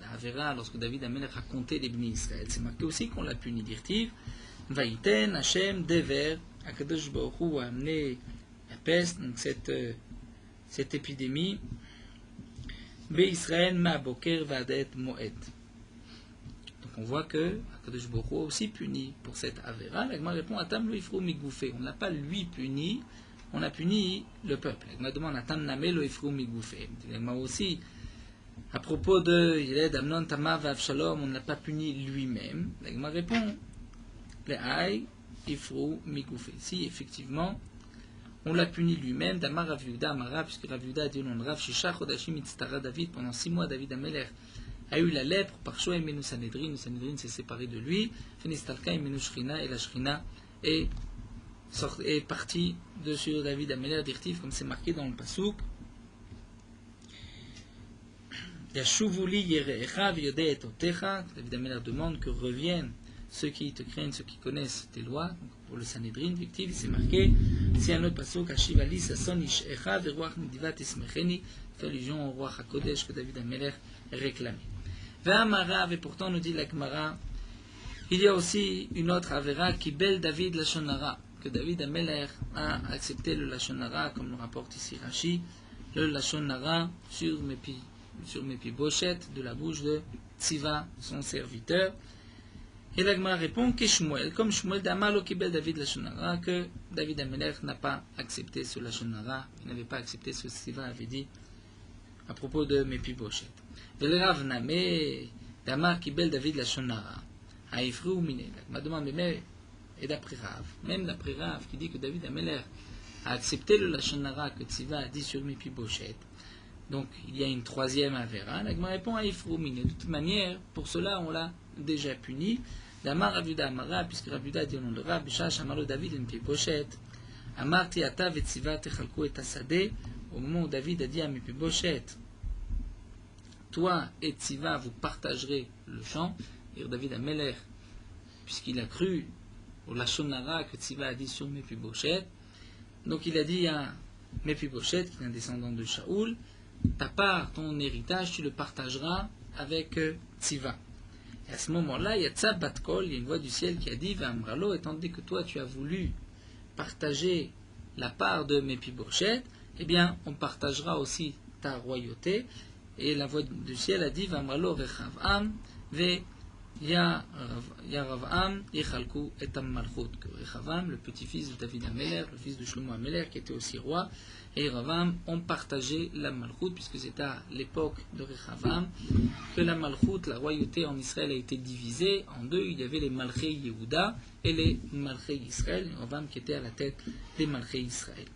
la Avera, lorsque David Amelech a compté les Bnei Israël, c'est marqué aussi qu'on l'a puni. Dirtiv, Vaïten, Hachem, Dever, Akadosh Baruch Hu a amené la peste, donc cette épidémie, Be Israël, Ma Boker, Vadet, Moed. Donc on voit que Akadosh Baruch Hu a aussi puni pour cette Avera. La Gemara répond, Atam lo ifrou migoufé. On n'a pas lui puni, on a puni le peuple. La Gemara demande, Atam name lo ifrou migoufé. La Gemara aussi, à propos de Yéled, Amnon, Tamar, Avshalom, on ne l'a pas puni lui-même. La Gemara répond, le Haï, Ifrou, Migoufé. Si, effectivement, on l'a puni lui-même, Damar Rav Yehuda, Amara, puisque Rav Yehuda a dit au nom de Rav, Shisha Chodashim Itztara David, pendant 6 mois, David Amelech a eu la lèpre, par Shoa Emenu Sanhedrin, le Sanhedrin s'est séparé de lui, Finistalka Emenu Shrina, et la Shrina est partie de sur David Amelech, d'Irtif, comme c'est marqué dans le Pasuk. Yashuvuli Yerecha V'yodeh et Otecha. David Amelech demande que reviennent ceux qui te craignent, ceux qui connaissent tes lois. Donc, pour le Sanhedrin, effectivement, c'est marqué. Si un autre pasuk, Ashivali Sasson Ishecha Veruach Midivat Ismecheni, fait allusion au roi HaKodesh que David Amelech réclamait. Ve'amara, et pourtant nous dit la Gemara, il y a aussi une autre Avera qui belle David Lachonara, que David Amelech a accepté le Lachonara, comme le rapporte ici Rashi, le Lachonara sur Mephi-Boshet, de la bouche de Tziva, son serviteur. Et la Gemara répond que Shmuel, comme Shmuel d'Amalo Kibel David Lachonara, que David Amelech n'a pas accepté ce Lachonara, il n'avait pas accepté ce que Tziva avait dit à propos de Mephi-Boshet. Et le Rav Namé d'Amar Kibel David Lachonara, Haïfru ou Miné. La Gemara demande, mais et d'après Rav, même d'après Rav qui dit que David Amelech a accepté le Lachonara que Tziva a dit sur Mephi-Boshet. Donc il y a une troisième Avera. La Gemara répond à Ifroumine. De toute manière, pour cela on l'a déjà puni. D'Amar Ravuda Amara, puisque Ravuda dit au nom de Rav, Bishash Amalo David Mephi-Boshet, Amar Tiata Vetziva Techalku et Asade, au moment où David a dit à Mephi-Boshet, toi et Tziva vous partagerez le champ. Et David Amelech, puisqu'il a cru au Lachonara que Tziva a dit sur Mephi-Boshet, donc il a dit à Mephi-Boshet, qui est un descendant de Shaoul, ta part, ton héritage, tu le partageras avec Tziva. Et à ce moment-là, il y a Tza Batkol, il y a une voix du ciel qui a dit, Vamralo, étant donné que toi tu as voulu partager la part de Mephi-Boshet, eh bien, on partagera aussi ta royauté. Et la voix du ciel a dit, Vamralo Rechavam, Ve Yaravam, Yechalku et Malchut. Que Rechavam, le petit-fils de David Amelech, le fils de Shlomo Amelech, qui était aussi roi, et Ravam ont partagé la Malchut, puisque c'est à l'époque de Rechavam que la Malchut, la royauté en Israël, a été divisée en deux. Il y avait les Malchei Yehuda et les Malchei Israël, Ravam qui était à la tête des Malchei Israël.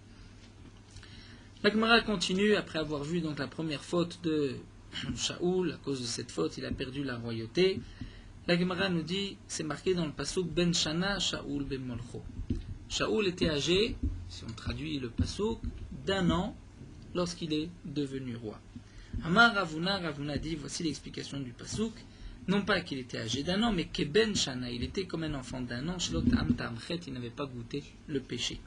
La Gemara continue, après avoir vu donc la première faute de Shaoul. À cause de cette faute, il a perdu la royauté. La Gemara nous dit, c'est marqué dans le pasuk Ben Shana Shaoul Ben Molcho. Shaoul était âgé, si on traduit le pasuk, d'1 an lorsqu'il est devenu roi. Amar Ravuna dit, voici l'explication du pasuk, non pas qu'il était âgé d'1 an, mais que Ben Shana, il était comme un enfant d'1 an, Shlot Am Tamchet, il n'avait pas goûté le péché.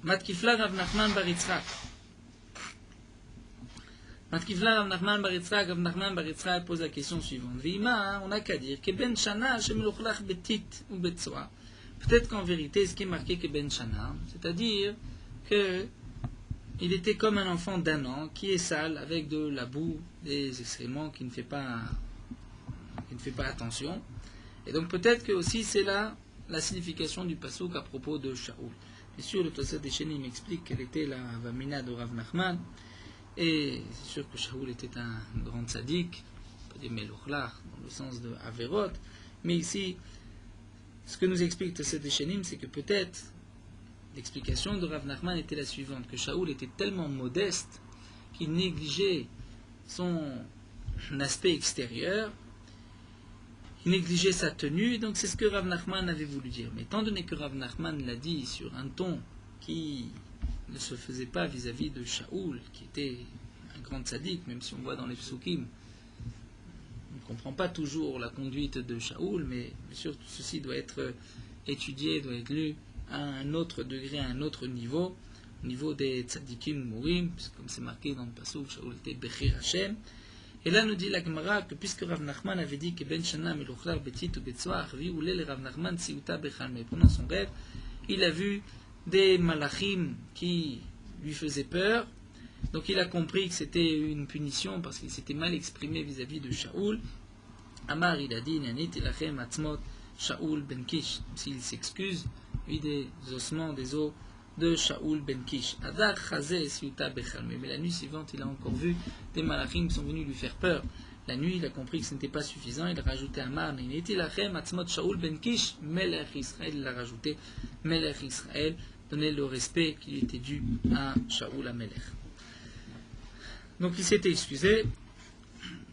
Matkifla Rav Nachman bar Yitzchak. Matkifla Rav Nachman bar Yitzchak, Rav Nachman bar Yitzchak pose la question suivante. Vima, on n'a qu'à dire que Ben Shana shemelochlach betit ou betsoa. Peut-être qu'en vérité, ce qui est marqué que Ben Shana, c'est-à-dire que il était comme un enfant d'1 an qui est sale avec de la boue, des excréments, qui ne fait pas attention. Et donc peut-être que aussi c'est là la signification du passouk à propos de Shaoul. Bien sûr, le Tosafot des Shenim m'explique quelle était la Vamina de Rav Nachman. Et c'est sûr que Shaoul était un grand tzaddik, on peut dire Melochlach, dans le sens de Averot. Mais ici, ce que nous explique le Tosafot des Shenim, c'est que peut-être l'explication de Rav Nachman était la suivante, que Shaoul était tellement modeste qu'il négligeait son aspect extérieur, il négligeait sa tenue, donc c'est ce que Rav Nachman avait voulu dire. Mais étant donné que Rav Nachman l'a dit sur un ton qui ne se faisait pas vis-à-vis de Shaoul, qui était un grand tzaddik, même si on voit dans les psukim, on ne comprend pas toujours la conduite de Shaoul, mais bien sûr tout ceci doit être étudié, doit être lu à un autre degré, à un autre niveau, au niveau des tzaddikim mourim, comme c'est marqué dans le passouk, Shaoul était Bechir Hashem. Et là nous dit la Gemara que puisque Rav Nachman avait dit que Ben Shana Melochlach Betit ou Betsoa, le Rav Nachman Siuta Bechalme, pendant son rêve, il a vu des malachim qui lui faisaient peur, donc il a compris que c'était une punition parce qu'il s'était mal exprimé vis-à-vis de Shaoul. Amar il a dit Nanit Ilachem Atzmot Shaoul Ben Kish, s'il s'excuse, lui des ossements, des os de Shaoul Ben Kish. Adar Chazé Siuta Bechalme. Mais la nuit suivante, il a encore vu des malachim qui sont venus lui faire peur. La nuit, il a compris que ce n'était pas suffisant. Il a rajouté Amar Nanit Ilachem Atzmot Shaoul Ben Kish, Melech Israël. Il a rajouté Melech Israël, donner le respect qui lui était dû à Shaoul Amelech. Donc il s'était excusé,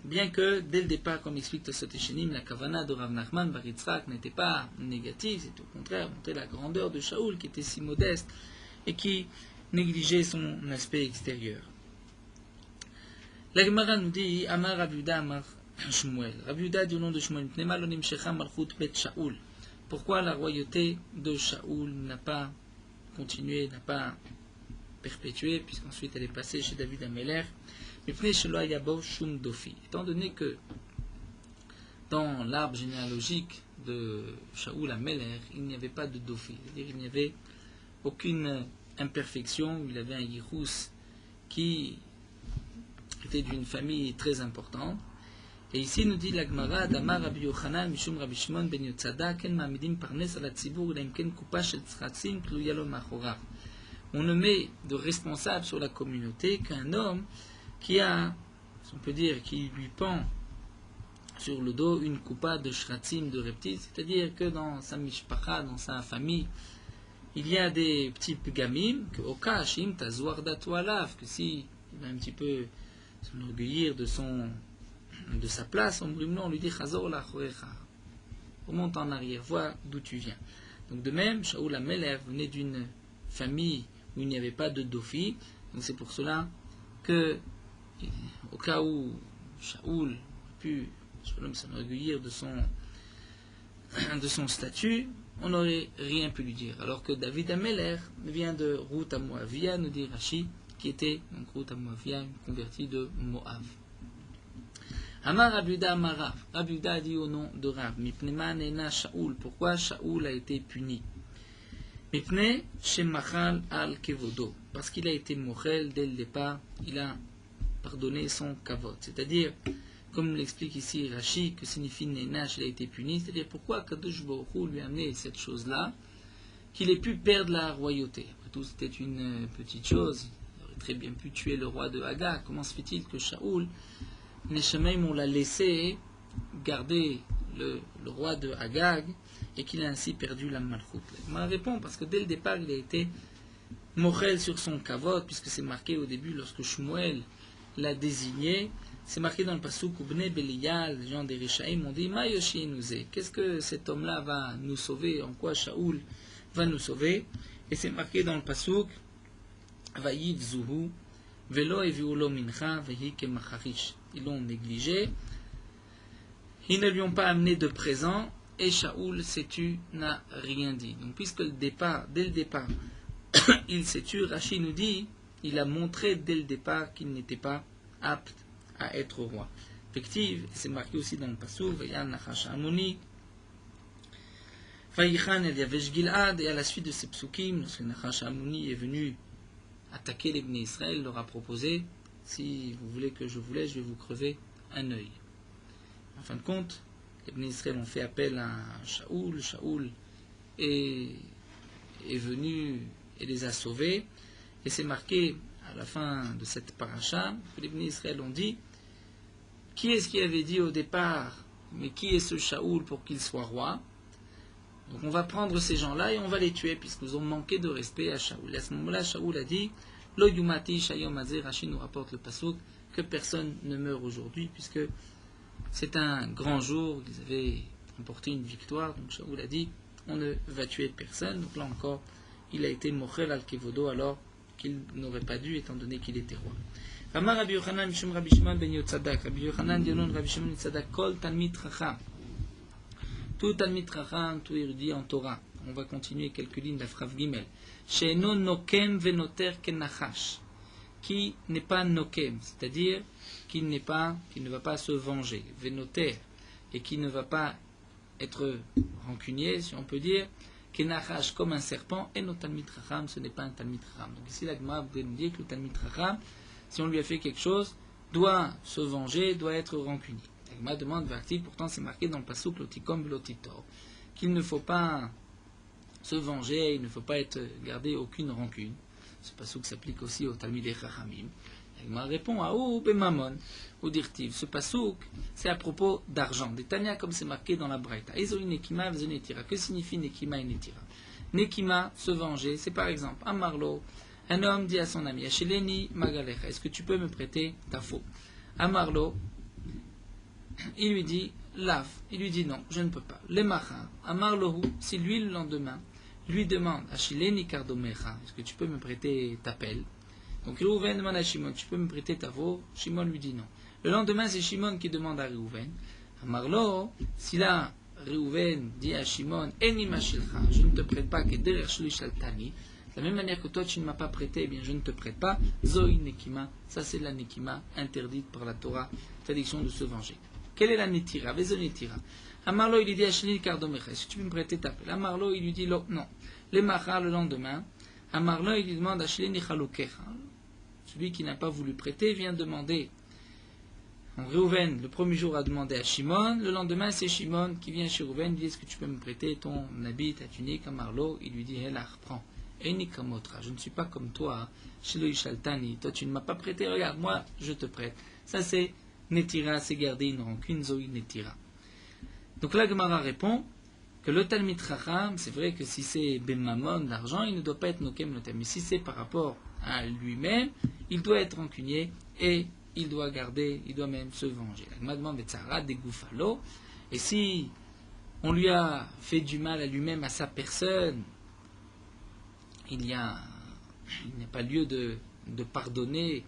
bien que dès le départ, comme explique Tosafot Shenim, la kavana de Rav Nachman bar Yitzchak n'était pas négative, c'était au contraire montrer la grandeur de Shaoul qui était si modeste et qui négligeait son aspect extérieur. La Gemara nous dit Amar Rav Yehuda Amar Shmuel. Rav Yehuda dit au nom de Shmuel, Pnema lo nimshecha malchut bet Shaoul. Pourquoi la royauté de Shaoul n'a pas continué, n'a pas perpétué, puisqu'ensuite elle est passée chez David Amelech, étant donné que dans l'arbre généalogique de Shaoul Amelech, il n'y avait pas de Dofi, c'est-à-dire il n'y avait aucune imperfection, il avait un Yirous qui était d'une famille très importante. Et ici nous dit la Gemara, Damar Rabbi Yochanan, Mishum Rabbi Shimon ben Yotzada, Ken Ma'amidim Parnes ala Tzibur, Ilaim Ken Kupa Shel Tzratzim, Tluya Lo Machorav. On ne met de responsable sur la communauté qu'un homme qui a, on peut dire, qui lui pend sur le dos une coupa de shratzim, de reptiles, c'est-à-dire que dans sa mishpacha, dans sa famille, il y a des petits gamim, que au cas, shim tazouar datoualav, que si il va un petit peu s'enorgueillir de sa place, on lui dit chazor la chorecha, remonte en arrière, vois d'où tu viens. Donc de même, Shaoul Amelech venait d'une famille où il n'y avait pas de dofi, donc c'est pour cela que au cas où Shaoul a pu s'enorgueillir de son statut, on n'aurait rien pu lui dire. Alors que David Amelech vient de Ruth à Moavia, nous dit Rashi, qui était donc Ruth à Moavia, convertie de Moab. Amar Rabbi Yehuda Amar Rav. Rabbi Yehuda a dit au nom de Rav, Mipnema nena Shaoul. Pourquoi Shaoul a été puni? Mipne shemachal al kevodo. Parce qu'il a été mochel dès le départ, il a pardonné son kavod. C'est-à-dire, comme l'explique ici Rashi, que signifie Nenash, il a été puni, c'est-à-dire pourquoi Kadosh Baruch Hu lui a amené cette chose-là, qu'il ait pu perdre la royauté. Après tout, c'était une petite chose, il aurait très bien pu tuer le roi de Agag. Comment se fait-il que Shaoul, les Shemaim, on l'a laissé garder le roi de Agag, et qu'il a ainsi perdu la malchoute? Il m'a répondu parce que dès le départ, il a été mochel sur son kavod, puisque c'est marqué au début, lorsque Shmuel l'a désigné, c'est marqué dans le passouk Ubne Beliyal, les gens des Rishaïm ont dit Ma yoshi nouze, qu'est-ce que cet homme-là va nous sauver, en quoi Shaoul va nous sauver? Et c'est marqué dans le passouk Vayiv Zuhu, Velo eviulo mincha, vehi kemacharish. Ils l'ont négligé, ils ne lui ont pas amené de présent, et Shaoul, sais-tu, n'a rien dit. Donc, puisque dès le départ, il s'est tué. Rashi nous dit, il a montré dès le départ qu'il n'était pas apte à être roi. Effectivement, c'est marqué aussi dans le Passouk, Vayan Nachash Amoni, Vaïchan El Yavesh Gilad, et à la suite de ces psukim, lorsque Nachash Amoni est venu attaquer les Bnei Israël, il leur a proposé, si vous voulez que je vous laisse, je vais vous crever un œil. En fin de compte, les Bnei Israël ont fait appel à Shaoul. Shaoul est venu et les a sauvés. Et c'est marqué à la fin de cette paracha que les Bnei Israël ont dit, qui est-ce qui avait dit au départ, mais qui est ce Shaoul pour qu'il soit roi? Donc on va prendre ces gens-là et on va les tuer puisqu'ils ont manqué de respect à Shaoul. Et à ce moment-là, Shaoul a dit, Lo yumati shayom hazeh, Rashi nous rapporte le pasuk, que personne ne meurt aujourd'hui puisque c'est un grand jour, ils avaient remporté une victoire. Donc Shaoul a dit, on ne va tuer personne. Donc là encore, il a été mochel al kevodo alors qu'il n'aurait pas dû étant donné qu'il était roi. Amar Rabbi Yochanan mishum Rabbi Shimon ben Yotzadak. Rabbi Yochanan dit au nom de Rabbi Shimon ben Yotzadak, kol talmid chacham. Tout talmid chacham, tout érudit en Torah. On va continuer quelques lignes de la phrase Gimel. She'eno nokem venoter kenachash. Qui n'est pas nokem, c'est-à-dire qui ne va pas se venger. Venoter, et qui ne va pas être rancunier, si on peut dire. Kenachash comme un serpent, et no talmid chacham, ce n'est pas un talmid chacham. Donc ici la Gemara voudrait nous dire que le talmid chacham, si on lui a fait quelque chose, doit se venger, doit être rancunier. La Gemara demande, pourtant c'est marqué dans le pasuk lotikom velotitor, qu'il ne faut pas se venger, il ne faut pas garder aucune rancune. Ce pasuk s'applique aussi au talmidei chachamim. La Gemara répond à ou bemamon, ou dirtiv. Ce pasuk, c'est à propos d'argent. Des tanya comme c'est marqué dans la Braïta. Ezoi nekima v'ze netira. Que signifie nekima et netira? Nekima, se venger, c'est par exemple un marlo. Un homme dit à son ami, Acheleni magalecha, est-ce que tu peux me prêter ta faux? Amarlo, il lui dit, lave, il lui dit non, je ne peux pas. Le macha, Amarlohu, si lui le lendemain lui demande, Acheleni kardomecha, est-ce que tu peux me prêter ta pelle? Donc Réhouven demande à Shimon, tu peux me prêter ta veau? Shimon lui dit non. Le lendemain, c'est Shimon qui demande à Réhouven. Amarlo, si là, Réhouven dit à Shimon, Eni mashilcha, je ne te prête pas que derrière shlish shaltani. De la même manière que toi tu ne m'as pas prêté, eh bien je ne te prête pas. Zoï nekima, ça c'est la nekima interdite par la Torah, interdiction de se venger. Quelle est la netira? Vezo netira. Amarlo il lui dit Ashli kardomecha, si tu peux me prêter ta pelle. Amarlo il lui dit non. Les macha le lendemain. Amarlo il lui demande Ashli nichalokecha. Celui qui n'a pas voulu prêter vient demander. Réhouven le premier jour a demandé à Shimon, le lendemain c'est Shimon qui vient chez Réhouven, il dit est-ce que tu peux me prêter ton habit, ta tunique? Amarlo il lui dit Hela reprends. Je ne suis pas comme toi, Shiloi Shaltani. Toi, tu ne m'as pas prêté, regarde, moi, je te prête. Ça, c'est Netira, c'est garder une rancune, Zoï Netira. Donc là, Gemara répond que le Talmid Chacham, c'est vrai que si c'est Ben Mamon, l'argent, il ne doit pas être Nokem Notem. Mais si c'est par rapport à lui-même, il doit être rancunier et il doit garder, il doit même se venger. La Gemara demande Betzara, des Goufalo. Et si on lui a fait du mal à lui-même, à sa personne, il n'y a pas lieu de pardonner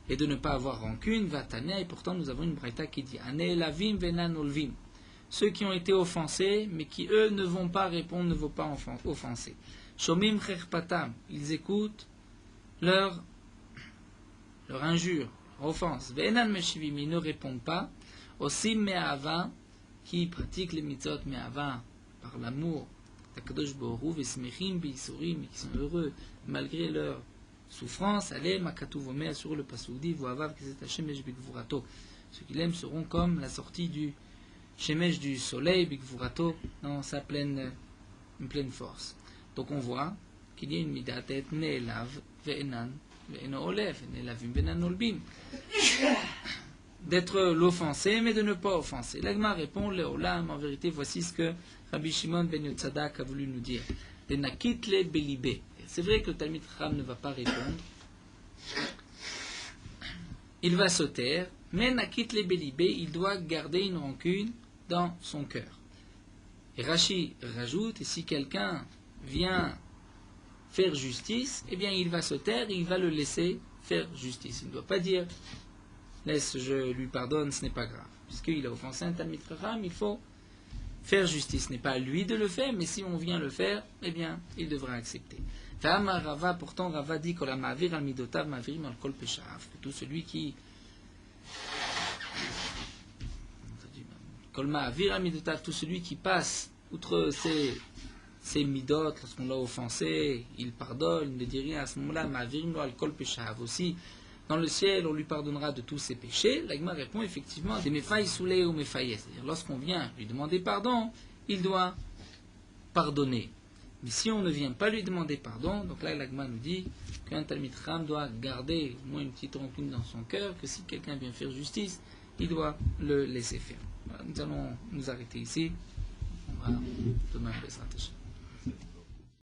et de ne pas avoir rancune, Vatania, et pourtant nous avons une braïta qui dit Ane lavim venan olvim. Ceux qui ont été offensés, mais qui eux ne vont pas répondre, ne vont pas offenser. Shomim cherpatam, ils écoutent leur injure, leur offense. Venan meshivim, ils ne répondent pas. Osim me'ava, qui pratiquent les mitzvot me'ava par l'amour. Takadosh Borou, Vesmechim, Beisourim, qui sont heureux malgré leur souffrance. Allez, Makatuvomé, sur le Pasoudi, Voavav, Kizet Hashemesh, Bigvurato. Ceux qui l'aiment seront comme la sortie du Shemesh du soleil, Bigvurato, dans sa pleine force. Donc on voit qu'il y a une midat, et Ne'elav, Ve'enan, Ve'eno Olev, Ne'elavim, Ve'enan Olbim. D'être l'offensé, mais de ne pas offenser. L'Agma répond, Léolam, en vérité, voici ce que Rabbi Shimon ben Yotzadak a voulu nous dire. Lenakitle belibé. C'est vrai que le Talmid Chacham ne va pas répondre. Il va se taire, mais nakitle belibé, il doit garder une rancune dans son cœur. Et Rashi rajoute, et si quelqu'un vient faire justice, eh bien il va se taire et il va le laisser faire justice. Il ne doit pas dire laisse, je lui pardonne, ce n'est pas grave. Puisqu'il a offensé un Talmid Chacham, il faut faire justice. Ce n'est pas à lui de le faire, mais si on vient le faire, eh bien, il devra accepter. Tama Rava, pourtant Rava dit que la ma'avir al midotav ma'avirim al kol peshav, que tout celui qui kol ma'avir al midotav, tout celui qui passe outre ses midot, lorsqu'on l'a offensé, il pardonne, il ne dit rien à ce moment-là, ma'avirim al kol peshav aussi. Dans le ciel, on lui pardonnera de tous ses péchés. L'Agma répond effectivement des méfailles soulées ou méfailles. C'est-à-dire, lorsqu'on vient lui demander pardon, il doit pardonner. Mais si on ne vient pas lui demander pardon, donc là, l'Agma nous dit qu'un Talmid Chacham doit garder au moins une petite rancune dans son cœur, que si quelqu'un vient faire justice, il doit le laisser faire. Voilà, nous allons nous arrêter ici. On va demain, Bezrat Hashem.